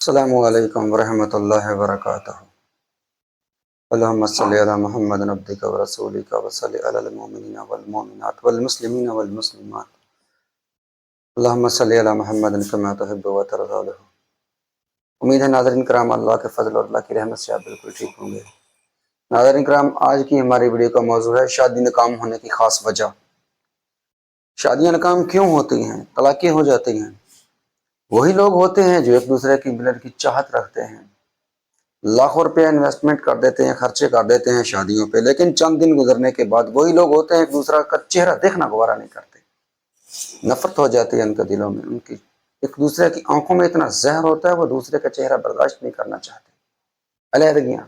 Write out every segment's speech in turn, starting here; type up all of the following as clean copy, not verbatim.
السلام علیکم ورحمۃ اللہ وبرکاتہ۔ اللہم صلی علی محمد عبدک ورسولک وصلی علی المؤمنین والمؤمنات والمسلمین والمسلمات۔ اللہم صلی علی محمد کما تحب وترضی عنہ۔ امید ہے ناظرین کرام اللہ کے فضل اور اللہ کی رحمت سے آپ بالکل ٹھیک ہوں گے۔ ناظرین کرام، آج کی ہماری ویڈیو کا موضوع ہے شادی ناکام ہونے کی خاص وجہ۔ شادیاں ناکام کیوں ہوتی ہیں، طلاقیں ہو جاتی ہیں؟ وہی لوگ ہوتے ہیں جو ایک دوسرے کی ملن کی چاہت رکھتے ہیں، لاکھوں روپے انویسٹمنٹ کر دیتے ہیں، خرچے کر دیتے ہیں شادیوں پہ، لیکن چند دن گزرنے کے بعد وہی لوگ ہوتے ہیں ایک دوسرے کا چہرہ دیکھنا گوارا نہیں کرتے، نفرت ہو جاتی ہے ان کے دلوں میں، ان کی ایک دوسرے کی آنکھوں میں اتنا زہر ہوتا ہے وہ دوسرے کا چہرہ برداشت نہیں کرنا چاہتے، علیحدگیاں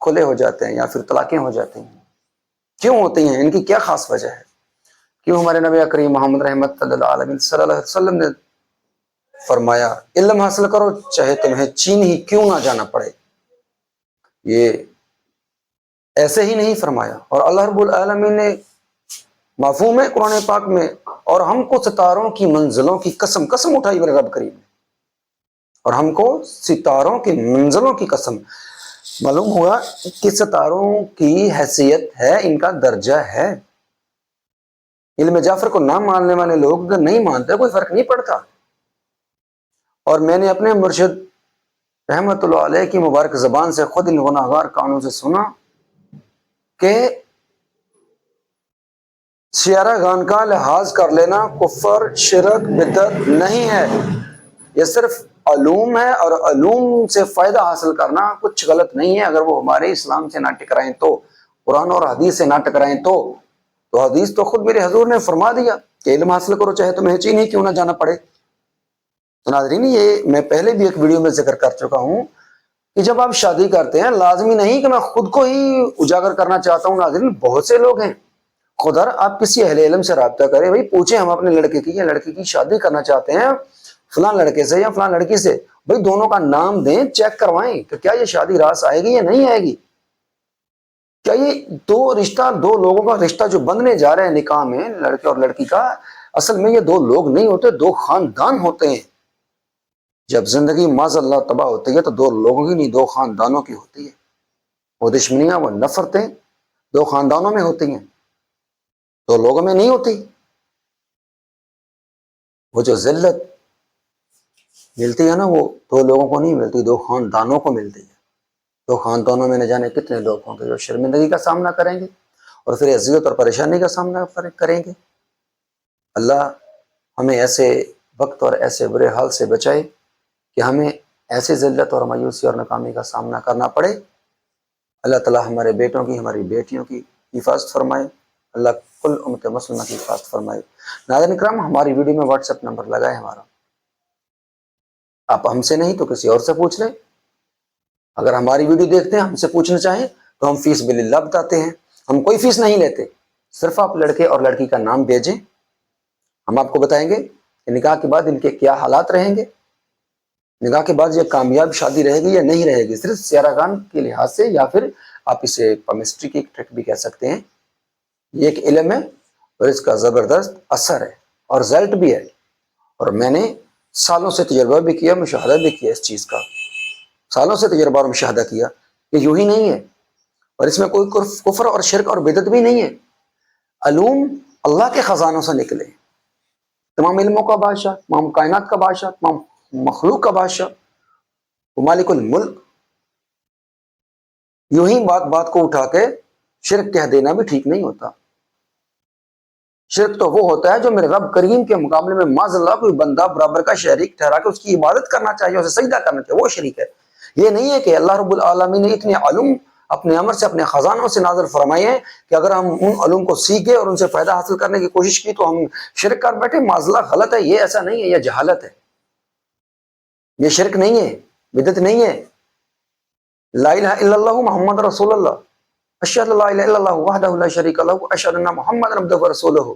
کھلے ہو جاتے ہیں یا پھر طلاقیں ہو جاتی ہیں۔ کیوں ہوتی ہیں؟ ان کی کیا خاص وجہ ہے؟ کیوں ہمارے نبی کریم محمد رحمت للعالمین صلی اللہ علیہ وسلم نے فرمایا علم حاصل کرو چاہے تمہیں چین ہی کیوں نہ جانا پڑے؟ یہ ایسے ہی نہیں فرمایا، اور اللہ رب العالمین نے مفہوم ہے قرآن پاک میں، اور ہم کو ستاروں کی منزلوں کی قسم اٹھائی میرے رب کریم نے، اور ہم کو ستاروں کی منزلوں کی قسم۔ معلوم ہوا کہ ستاروں کی حیثیت ہے، ان کا درجہ ہے۔ علم جعفر کو نہ ماننے والے لوگ نہیں مانتے، کوئی فرق نہیں پڑتا۔ اور میں نے اپنے مرشد رحمت اللہ علیہ کی مبارک زبان سے خود ان گناہگار کانوں سے سنا کہ سیارہ گان کا لحاظ کر لینا کفر، شرک، بدعت نہیں ہے، یہ صرف علوم ہے، اور علوم سے فائدہ حاصل کرنا کچھ غلط نہیں ہے اگر وہ ہمارے اسلام سے نہ ٹکرائیں تو، قرآن اور حدیث سے نہ ٹکرائیں تو حدیث تو خود میرے حضور نے فرما دیا کہ علم حاصل کرو چاہے تمہیں چین ہی کیوں نہ جانا پڑے۔ تو ناظرین، یہ میں پہلے بھی ایک ویڈیو میں ذکر کر چکا ہوں کہ جب آپ شادی کرتے ہیں، لازمی نہیں کہ میں خود کو ہی اجاگر کرنا چاہتا ہوں، ناظرین بہت سے لوگ ہیں، خدا آپ کسی اہل علم سے رابطہ کریں، بھائی پوچھیں ہم اپنے لڑکے کی یا لڑکی کی شادی کرنا چاہتے ہیں فلاں لڑکے سے یا فلاں لڑکی سے، بھائی دونوں کا نام دیں، چیک کروائیں کہ کیا یہ شادی راس آئے گی یا نہیں آئے گی، کیا یہ دو لوگوں کا رشتہ جو بندھنے جا رہے ہیں نکاح میں، لڑکے اور لڑکی کا، اصل میں یہ دو لوگ نہیں ہوتے، دو خاندان ہوتے ہیں۔ جب زندگی معاذ اللہ تباہ ہوتی ہے تو دو لوگوں کی نہیں، دو خاندانوں کی ہوتی ہے۔ وہ دشمنیاں، وہ نفرتیں دو خاندانوں میں ہوتی ہیں، دو لوگوں میں نہیں ہوتی۔ وہ جو ذلت ملتی ہے نا، وہ دو لوگوں کو نہیں ملتی، دو خاندانوں کو ملتی ہے۔ دو خاندانوں میں نہ جانے کتنے لوگ ہوں گے جو شرمندگی کا سامنا کریں گے اور پھر اذیت اور پریشانی کا سامنا کریں گے۔ اللہ ہمیں ایسے وقت اور ایسے برے حال سے بچائے کہ ہمیں ایسے ذلت اور مایوسی اور ناکامی کا سامنا کرنا پڑے۔ اللہ تعالیٰ ہمارے بیٹوں کی، ہماری بیٹیوں کی حفاظت فرمائے، اللہ کل امت مسلمہ کی حفاظت فرمائے۔ ناظرین کرام، ہماری ویڈیو میں واٹس ایپ نمبر لگا ہے ہمارا، آپ ہم سے نہیں تو کسی اور سے پوچھ لیں۔ اگر ہماری ویڈیو دیکھتے ہیں ہم سے پوچھنا چاہیں تو ہم فیس باللہ بتاتے ہیں، ہم کوئی فیس نہیں لیتے، صرف آپ لڑکے اور لڑکی کا نام بھیجیں، ہم آپ کو بتائیں گے کہ نکاح کے بعد ان کے کیا حالات رہیں گے، نکاح کے بعد یہ کامیاب شادی رہے گی یا نہیں رہے گی، صرف سیارہ گان کے لحاظ سے، یا پھر آپ اسے پامسٹری کی ایک ٹرک بھی کہہ سکتے ہیں۔ یہ ایک علم ہے اور اس کا زبردست اثر ہے اور رزلٹ بھی ہے، اور میں نے سالوں سے تجربہ بھی کیا، مشاہدہ بھی کیا اس چیز کا، سالوں سے تجربہ اور مشاہدہ کیا کہ یوں ہی نہیں ہے، اور اس میں کوئی کفر اور شرک اور بدعت بھی نہیں ہے۔ علوم اللہ کے خزانوں سے نکلے، تمام علموں کا بادشاہ، تمام کائنات کا بادشاہ، تمام مخلوق کا بادشاہ، مالک الملک، یوں ہی بات کو اٹھا کے شرک کہہ دینا بھی ٹھیک نہیں ہوتا۔ شرک تو وہ ہوتا ہے جو میرے رب کریم کے مقابلے میں معاذ اللہ کوئی بندہ برابر کا شریک ٹھہرا کے اس کی عبادت کرنا چاہیے، اسے سجدہ کرنا چاہیے، وہ شریک ہے۔ یہ نہیں ہے کہ اللہ رب العالمین نے اتنے علوم اپنے امر سے، اپنے خزانوں سے نازل فرمائے ہیں کہ اگر ہم ان علوم کو سیکھے اور ان سے فائدہ حاصل کرنے کی کوشش کی تو ہم شرک کر بیٹھے، معاذ اللہ غلط ہے، یہ ایسا نہیں ہے، یہ جہالت ہے، یہ شرک نہیں ہے، بدعت نہیں ہے۔ لا الہ الا اللہ محمد رسول اللہ، اشہد لا الہ الا اللہ وحدہ لا شریک لہ اشہد ان محمد عبدہ ورسولہ،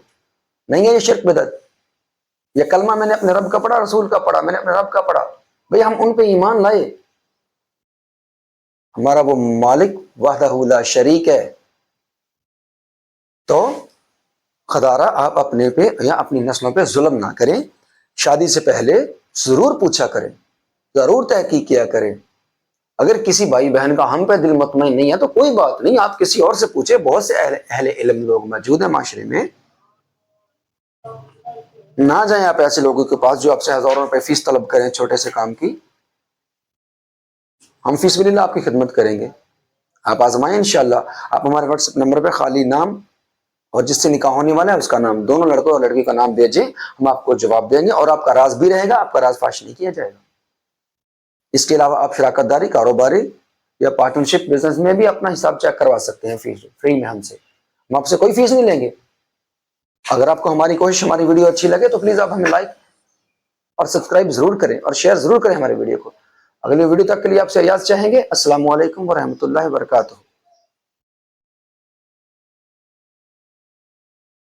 نہیں ہے یہ شرک بدعت۔ یہ کلمہ میں نے اپنے رب کا پڑھا، رسول کا پڑھا، میں نے اپنے رب کا پڑھا، بھئی ہم ان پہ ایمان لائے، ہمارا وہ مالک وحدہ لا شریک ہے۔ تو خدارہ آپ اپنے پہ یا اپنی نسلوں پہ ظلم نہ کریں، شادی سے پہلے ضرور پوچھا کریں ضرور تحقیق کیا کریں. اگر کسی بھائی بہن کا ہم پہ دل مطمئن نہیں ہے تو کوئی بات نہیں، آپ کسی اور سے پوچھیں. بہت سے اہل علم لوگ موجود ہیں معاشرے میں. نہ جائیں آپ ایسے لوگوں کے پاس جو آپ سے ہزاروں روپے فیس طلب کریں چھوٹے سے کام کی. ہم فی سبیل اللہ آپ کی خدمت کریں گے. آپ آزمائیں انشاءاللہ. آپ ہمارے واٹس ایپ نمبر پہ خالی نام اور جس سے نکاح ہونے والا ہے اس کا نام، دونوں لڑکوں اور لڑکی کا نام بھیجیں، ہم آپ کو جواب دیں گے اور آپ کا راز بھی رہے گا، آپ کا راز فاش نہیں کیا جائے گا. اس کے علاوہ آپ شراکت داری، کاروباری یا پارٹنرشپ بزنس میں بھی اپنا حساب چیک کروا سکتے ہیں فری میں ہم سے. ہم آپ سے کوئی فیس نہیں لیں گے. اگر آپ کو ہماری کوشش، ہماری ویڈیو اچھی لگے تو پلیز آپ ہمیں لائک اور سبسکرائب ضرور کریں اور شیئر ضرور کریں ہماری ویڈیو کو. اگلی ویڈیو تک کے لیے آپ سے اجازت چاہیں گے. السلام علیکم ورحمۃ اللہ وبرکاتہ.